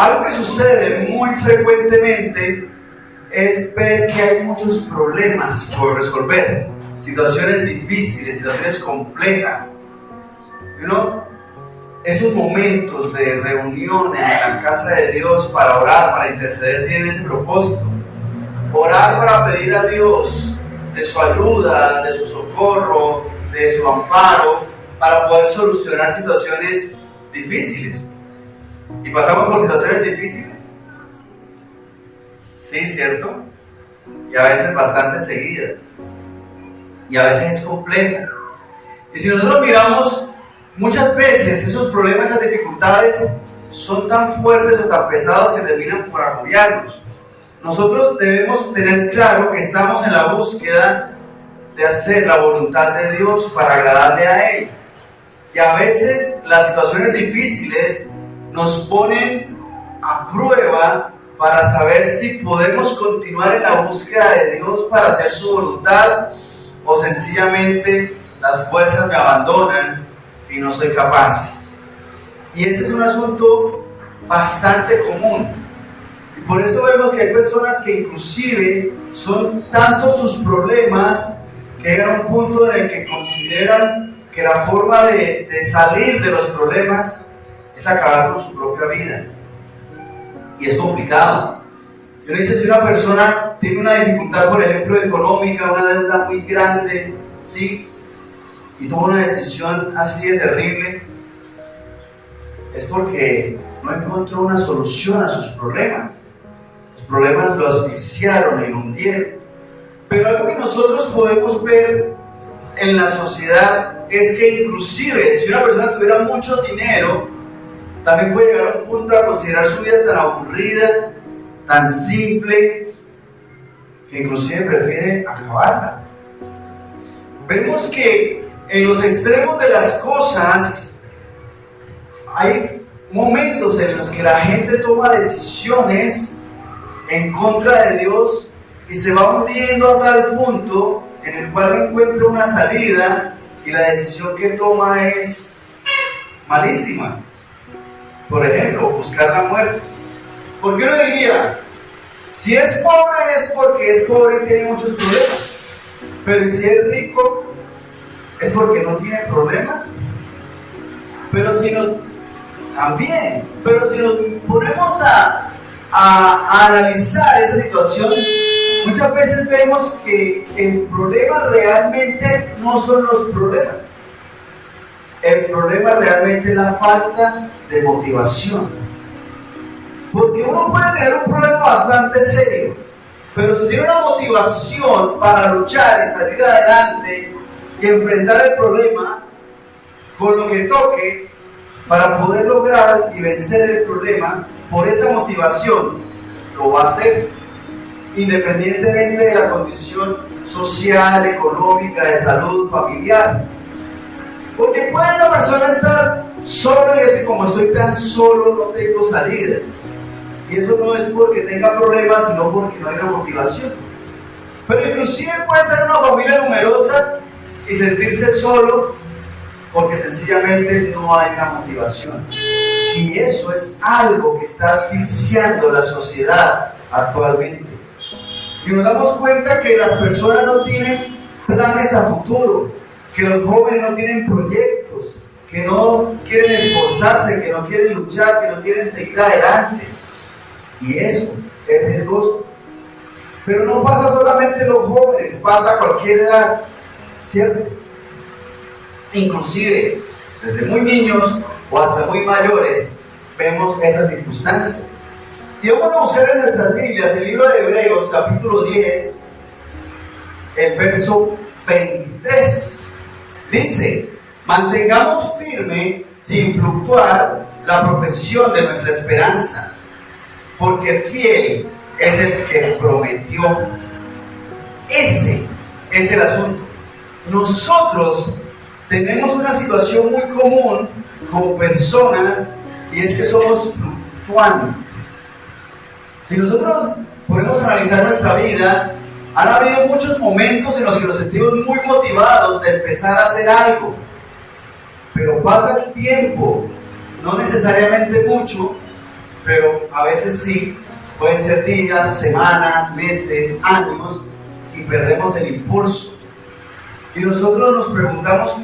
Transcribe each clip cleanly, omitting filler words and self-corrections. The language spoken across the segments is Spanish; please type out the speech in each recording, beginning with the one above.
Algo que sucede muy frecuentemente es ver que hay muchos problemas por resolver, situaciones difíciles, situaciones complejas. Esos momentos de reunión en la casa de Dios para orar, para interceder, tienen ese propósito. Orar para pedir a Dios de su ayuda, de su socorro, de su amparo, para poder solucionar situaciones difíciles. ¿Y pasamos por situaciones difíciles? Sí, ¿cierto? Y a veces bastante seguidas. Y a veces es complejo. Y si nosotros miramos, muchas veces esos problemas, esas dificultades son tan fuertes o tan pesados que terminan por agobiarnos. Nosotros debemos tener claro que estamos en la búsqueda de hacer la voluntad de Dios para agradarle a Él. Y a veces las situaciones difíciles nos ponen a prueba para saber si podemos continuar en la búsqueda de Dios para hacer su voluntad, o sencillamente las fuerzas me abandonan y no soy capaz. Y ese es un asunto bastante común. Y por eso vemos que hay personas que inclusive son tantos sus problemas que llegan a un punto en el que consideran que la forma de salir de los problemas es acabar con su propia vida. Y es complicado. Yo le dice, si una persona tiene una dificultad, por ejemplo, económica, una deuda muy grande, ¿sí?, y toma una decisión así de terrible, es porque no encontró una solución a sus problemas. Los problemas lo asfixiaron y lo hundieron. Pero algo que nosotros podemos ver en la sociedad es que inclusive si una persona tuviera mucho dinero, también puede llegar a un punto a considerar su vida tan aburrida, tan simple, que inclusive prefiere acabarla. Vemos que en los extremos de las cosas hay momentos en los que la gente toma decisiones en contra de Dios y se va hundiendo a tal punto en el cual no encuentra una salida y la decisión que toma es malísima. Por ejemplo, buscar la muerte. ¿Por qué uno diría? Si es pobre es porque es pobre y tiene muchos problemas. Pero si es rico es porque no tiene problemas. Pero si nos ponemos a analizar esa situación, muchas veces vemos que el problema realmente no son los problemas. El problema realmente es la falta de motivación. Porque uno puede tener un problema bastante serio, pero si tiene una motivación para luchar y salir adelante y enfrentar el problema con lo que toque para poder lograr y vencer el problema, por esa motivación lo va a hacer, independientemente de la condición social, económica, de salud, familiar. Porque puede una persona estar sola y decir, como estoy tan solo, no tengo salida. Y eso no es porque tenga problemas, sino porque no hay una motivación. Pero inclusive puede ser una familia numerosa y sentirse solo porque sencillamente no hay una motivación. Y eso es algo que está asfixiando la sociedad actualmente. Y nos damos cuenta que las personas no tienen planes a futuro, que los jóvenes no tienen proyectos, que no quieren esforzarse, que no quieren luchar, que no quieren seguir adelante. Y eso es riesgoso. Pero no pasa solamente en los jóvenes, pasa a cualquier edad, ¿cierto? Inclusive, desde muy niños o hasta muy mayores, vemos esas circunstancias. Y vamos a buscar en nuestras Biblias el libro de Hebreos, capítulo 10, el verso 23. Dice, mantengamos firme, sin fluctuar, la profesión de nuestra esperanza, porque fiel es el que prometió. Ese es el asunto. Nosotros tenemos una situación muy común como personas, y es que somos fluctuantes. Si nosotros podemos analizar nuestra vida, han habido muchos momentos en los que nos sentimos muy motivados de empezar a hacer algo, pero pasa el tiempo, no necesariamente mucho, pero a veces sí, pueden ser días, semanas, meses, años, y perdemos el impulso. Y nosotros nos preguntamos,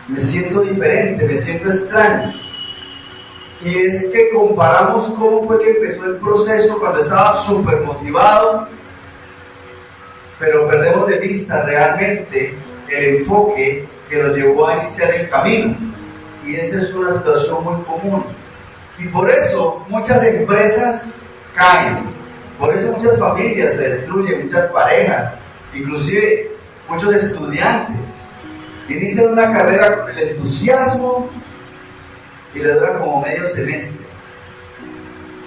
me siento diferente, me siento extraño. Y es que comparamos cómo fue que empezó el proceso cuando estaba súper motivado, pero perdemos de vista realmente el enfoque que nos llevó a iniciar el camino. Y esa es una situación muy común. Y por eso muchas empresas caen, por eso muchas familias se destruyen, muchas parejas, inclusive muchos estudiantes inician una carrera con el entusiasmo y le dura como medio semestre.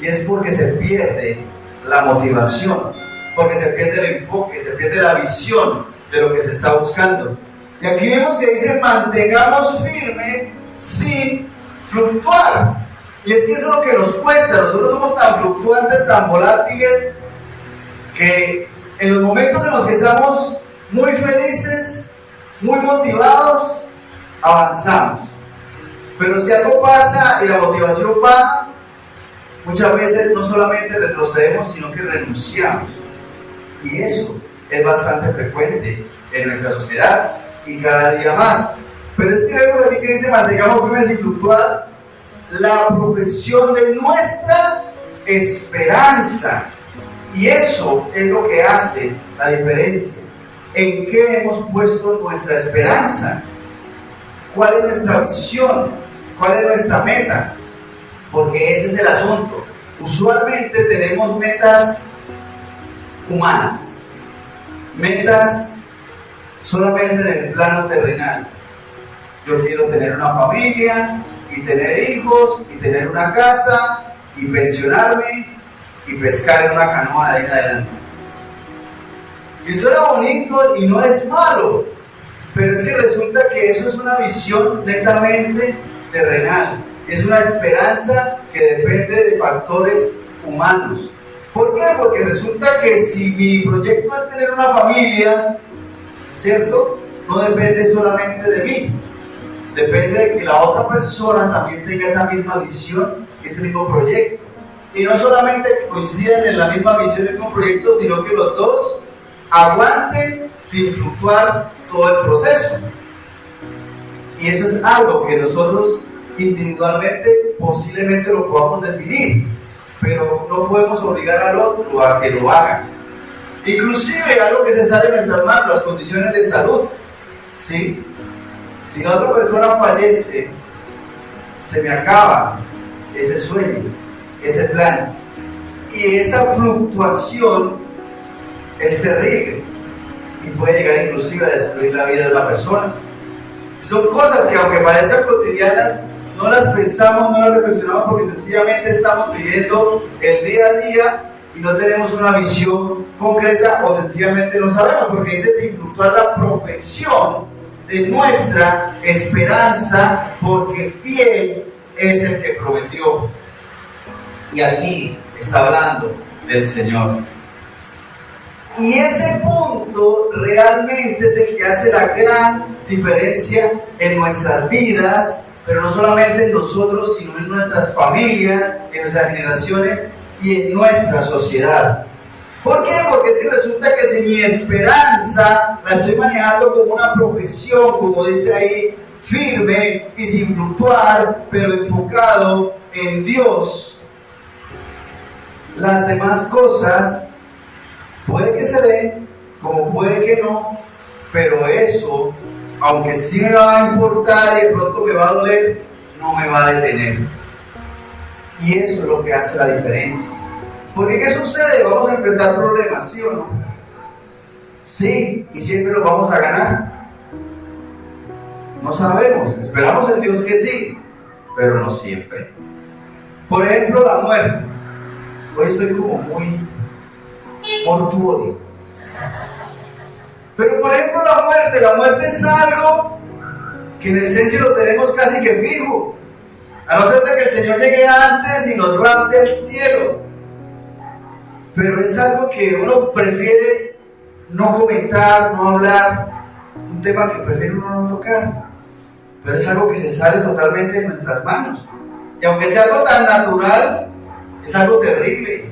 Y es porque se pierde la motivación, porque se pierde el enfoque, se pierde la visión de lo que se está buscando. Y aquí vemos que dice, mantengamos firme sin fluctuar. Y es que eso es lo que nos cuesta. Nosotros somos tan fluctuantes, tan volátiles, que en los momentos en los que estamos muy felices, muy motivados, avanzamos. Pero si algo pasa y la motivación baja, muchas veces no solamente retrocedemos, sino que renunciamos. Y eso es bastante frecuente en nuestra sociedad y cada día más. Pero es que vemos aquí que dice, mantengamos firmes sin fluctuar la profesión de nuestra esperanza. Y eso es lo que hace la diferencia. ¿En qué hemos puesto nuestra esperanza? ¿Cuál es nuestra visión? ¿Cuál es nuestra meta? Porque ese es el asunto. Usualmente tenemos metas humanas, metas solamente en el plano terrenal. Yo quiero tener una familia y tener hijos y tener una casa y pensionarme y pescar en una canoa de ahí en adelante. Y suena bonito y no es malo, pero es que resulta que eso es una visión netamente terrenal. Es una esperanza que depende de factores humanos. ¿Por qué? Porque resulta que si mi proyecto es tener una familia, ¿cierto? No depende solamente de mí. Depende de que la otra persona también tenga esa misma visión, ese mismo proyecto. Y no solamente que coincidan en la misma visión, el mismo proyecto, sino que los dos aguanten sin fluctuar todo el proceso. Y eso es algo que nosotros individualmente posiblemente lo podamos definir, pero no podemos obligar al otro a que lo haga. Inclusive algo que se sale de nuestras manos, las condiciones de salud, ¿sí? Si la otra persona fallece, se me acaba ese sueño, ese plan, y esa fluctuación es terrible y puede llegar inclusive a destruir la vida de una persona. Son cosas que, aunque parecen cotidianas, no las pensamos, no las reflexionamos, porque sencillamente estamos viviendo el día a día y no tenemos una visión concreta, o sencillamente no sabemos, porque dice sin fluctuar la profesión de nuestra esperanza, porque fiel es el que prometió. Y aquí está hablando del Señor. Y ese punto realmente es el que hace la gran diferencia en nuestras vidas, pero no solamente en nosotros, sino en nuestras familias, en nuestras generaciones y en nuestra sociedad. ¿Por qué? Porque es que resulta que si mi esperanza la estoy manejando como una profesión, como dice ahí, firme y sin fluctuar, pero enfocado en Dios, las demás cosas puede que se den, como puede que no, pero eso, aunque sí me va a importar y de pronto me va a doler, no me va a detener. Y eso es lo que hace la diferencia. Porque ¿qué sucede? Vamos a enfrentar problemas, ¿sí o no? Sí, y siempre los vamos a ganar. No sabemos, esperamos en Dios que sí, pero no siempre. Por ejemplo, la muerte. Hoy estoy como muy mortuorio. Pero por ejemplo la muerte es algo que en esencia lo tenemos casi que fijo. A no ser de que el Señor llegue antes y nos rapte al cielo. Pero es algo que uno prefiere no comentar, no hablar, un tema que prefiere uno no tocar. Pero es algo que se sale totalmente de nuestras manos. Y aunque sea algo tan natural, es algo terrible,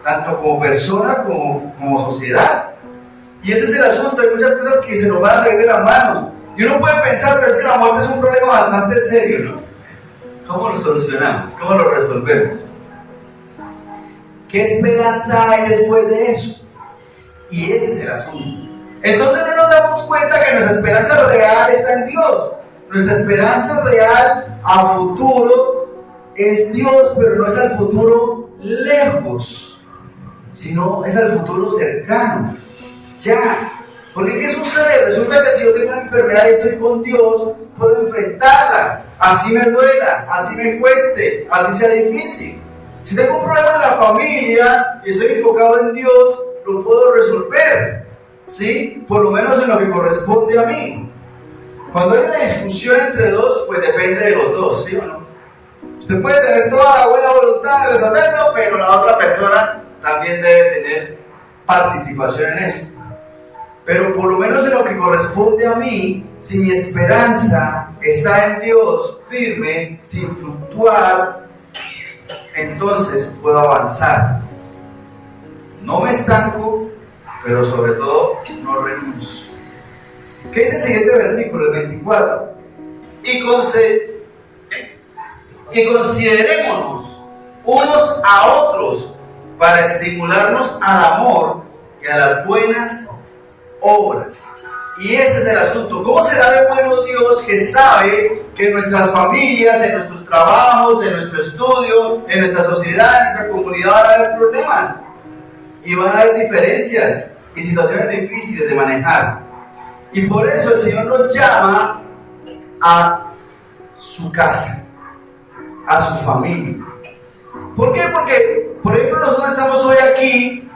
tanto como persona como sociedad. Y ese es el asunto, hay muchas cosas que se nos van a salir de las manos. Y uno puede pensar, pero es que la muerte es un problema bastante serio, ¿no? ¿Cómo lo solucionamos? ¿Cómo lo resolvemos? ¿Qué esperanza hay después de eso? Y ese es el asunto. Entonces no nos damos cuenta que nuestra esperanza real está en Dios. Nuestra esperanza real a futuro es Dios, pero no es al futuro lejos, sino es al futuro cercano. Ya. Porque ¿qué sucede? Resulta que si yo tengo una enfermedad y estoy con Dios, puedo enfrentarla. Así me duela, así me cueste, así sea difícil. Si tengo un problema en la familia y estoy enfocado en Dios, lo puedo resolver, ¿sí? Por lo menos en lo que corresponde a mí. Cuando hay una discusión entre dos, pues depende de los dos, ¿sí o no? Usted puede tener toda la buena voluntad de resolverlo, pero la otra persona también debe tener participación en eso. Pero por lo menos en lo que corresponde a mí, si mi esperanza está en Dios firme, sin fluctuar, entonces puedo avanzar. No me estanco, pero sobre todo no renuncio. ¿Qué dice el siguiente versículo, el 24? Y considerémonos unos a otros para estimularnos al amor y a las buenas obras. Y ese es el asunto. ¿Cómo será de bueno Dios que sabe que en nuestras familias, en nuestros trabajos, en nuestro estudio, en nuestra sociedad, en nuestra comunidad van a haber problemas y van a haber diferencias y situaciones difíciles de manejar? Y por eso el Señor nos llama a su casa, a su familia. ¿Por qué? Porque, por ejemplo, nosotros estamos hoy aquí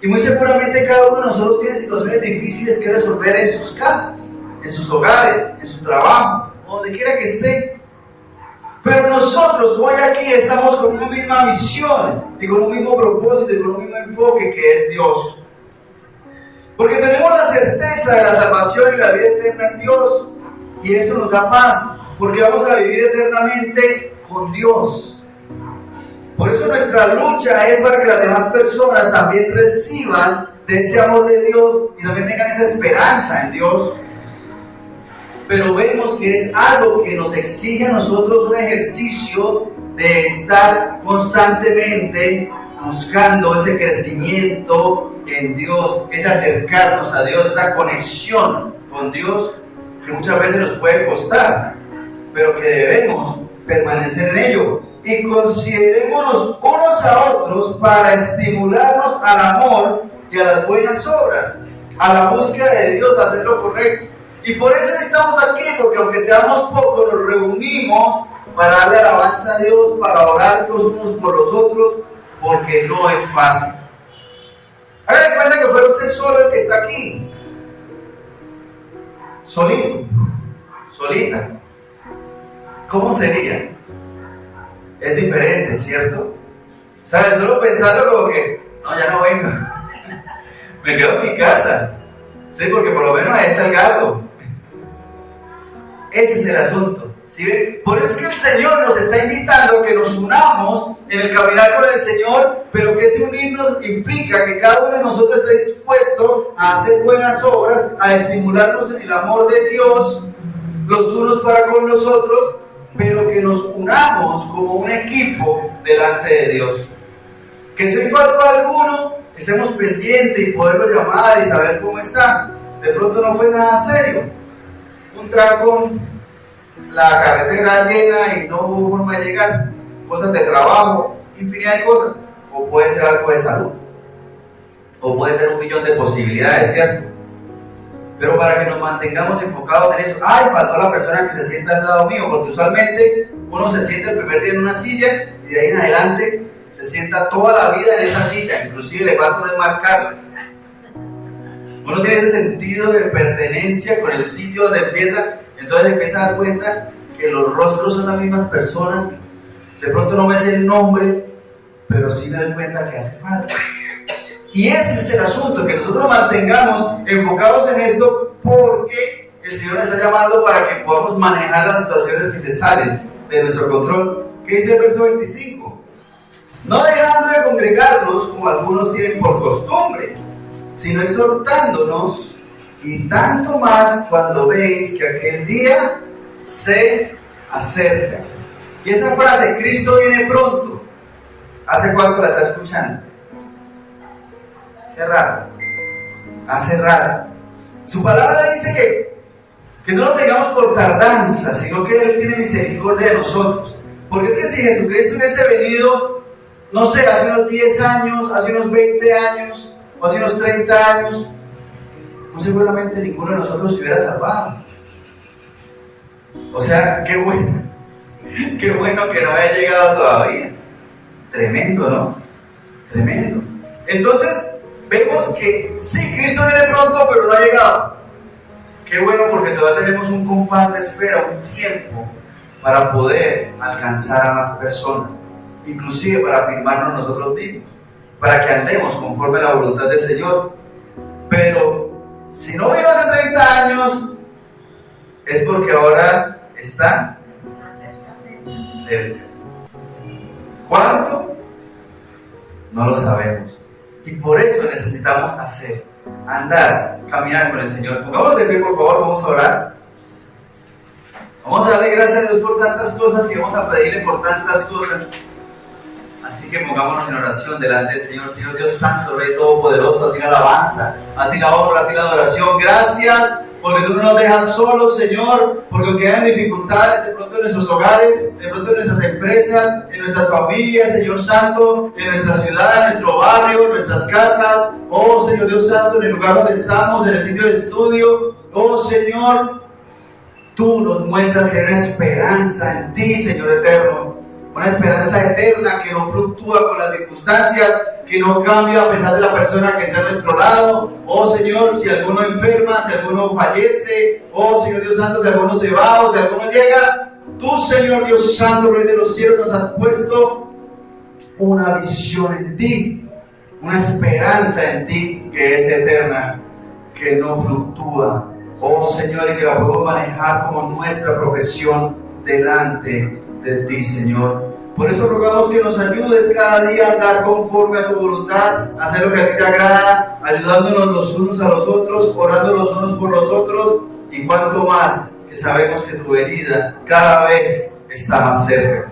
y muy seguramente cada uno de nosotros tiene situaciones difíciles que resolver en sus casas, en sus hogares, en su trabajo, donde quiera que esté. Pero nosotros hoy aquí estamos con una misma misión y con un mismo propósito y con un mismo enfoque que es Dios. Porque tenemos la certeza de la salvación y la vida eterna en Dios. Y eso nos da paz, porque vamos a vivir eternamente con Dios. Por eso nuestra lucha es para que las demás personas también reciban de ese amor de Dios y también tengan esa esperanza en Dios. Pero vemos que es algo que nos exige a nosotros un ejercicio de estar constantemente buscando ese crecimiento en Dios, ese acercarnos a Dios, esa conexión con Dios que muchas veces nos puede costar, pero que debemos permanecer en ello. Y considerémonos unos a otros para estimularnos al amor y a las buenas obras, a la búsqueda de Dios, a hacer lo correcto. Y por eso estamos aquí, porque aunque seamos pocos, nos reunimos para darle alabanza a Dios, para orar los unos por los otros, porque no es fácil. Haga de cuenta que fuera usted solo el que está aquí, solito, solita. ¿Cómo sería? Es diferente, ¿cierto? ¿Sabes? Solo pensarlo como que, no, ya no vengo. Me quedo en mi casa. Sí, porque por lo menos ahí está el gato. Ese es el asunto. ¿Sí ven? Por eso es que el Señor nos está invitando a que nos unamos en el caminar con el Señor, pero que ese unirnos implica que cada uno de nosotros esté dispuesto a hacer buenas obras, a estimularnos en el amor de Dios, los unos para con los otros, pero que nos unamos como un equipo delante de Dios. Que si hoy faltó alguno, estemos pendientes y poderlo llamar y saber cómo está. De pronto no fue nada serio, un trancón, la carretera llena y no hubo forma de llegar, cosas de trabajo, infinidad de cosas, o puede ser algo de salud, o puede ser un millón de posibilidades, ¿cierto? Pero para que nos mantengamos enfocados en eso, ¡ay, faltó la persona que se sienta al lado mío! Porque usualmente uno se sienta el primer día en una silla y de ahí en adelante se sienta toda la vida en esa silla, inclusive le falta uno marcarla. Uno tiene ese sentido de pertenencia con el sitio donde empieza, entonces empieza a dar cuenta que los rostros son las mismas personas. De pronto no me sé el nombre, pero sí me doy cuenta que hace falta. Y ese es el asunto, que nosotros nos mantengamos enfocados en esto, porque el Señor nos está llamando para que podamos manejar las situaciones que se salen de nuestro control. ¿Qué dice el verso 25? No dejando de congregarnos como algunos tienen por costumbre, sino exhortándonos, y tanto más cuando veis que aquel día se acerca. Y esa frase, Cristo viene pronto, ¿hace cuánto la está escuchando? Hace rato. Su palabra dice que no lo tengamos por tardanza, sino que Él tiene misericordia de nosotros. Porque es que si Jesucristo hubiese venido, no sé, hace unos 10 años, hace unos 20 años, o hace unos 30 años, pues seguramente ninguno de nosotros se hubiera salvado. O sea, qué bueno que no haya llegado todavía. Tremendo, ¿no? Tremendo. Entonces, vemos que sí, Cristo viene pronto, pero no ha llegado. Qué bueno, porque todavía tenemos un compás de espera, un tiempo para poder alcanzar a más personas, inclusive para afirmarnos nosotros mismos, para que andemos conforme a la voluntad del Señor. Pero si no vino hace 30 años, es porque ahora está cerca. ¿Cuánto? No lo sabemos. Y por eso necesitamos andar, caminar con el Señor. Pongamos de pie, por favor, vamos a orar. Vamos a darle gracias a Dios por tantas cosas y vamos a pedirle por tantas cosas. Así que pongámonos en oración delante del Señor. Señor Dios Santo, Rey Todopoderoso, a ti la alabanza, a ti la honra, a ti la adoración. Gracias porque tú no nos dejas solos, Señor, porque aunque hayan dificultades de pronto en nuestros hogares, de pronto en nuestras empresas, en nuestras familias, Señor Santo, en nuestra ciudad, en nuestro barrio, en nuestras casas, oh Señor Dios Santo, en el lugar donde estamos, en el sitio de estudio, oh Señor, tú nos muestras que hay una esperanza en ti, Señor eterno, una esperanza eterna que no fluctúa con las circunstancias, que no cambia a pesar de la persona que está a nuestro lado. Oh Señor, si alguno enferma, si alguno fallece, oh Señor Dios Santo, si alguno se va o si alguno llega, tú, Señor Dios Santo, Rey de los cielos, nos has puesto una visión en ti, una esperanza en ti que es eterna, que no fluctúa. Oh Señor, y que la podemos manejar como nuestra profesión delante de ti, Señor. Por eso rogamos que nos ayudes cada día a andar conforme a tu voluntad, a hacer lo que a ti te agrada, ayudándonos los unos a los otros, orando los unos por los otros, y cuanto más que sabemos que tu venida cada vez está más cerca.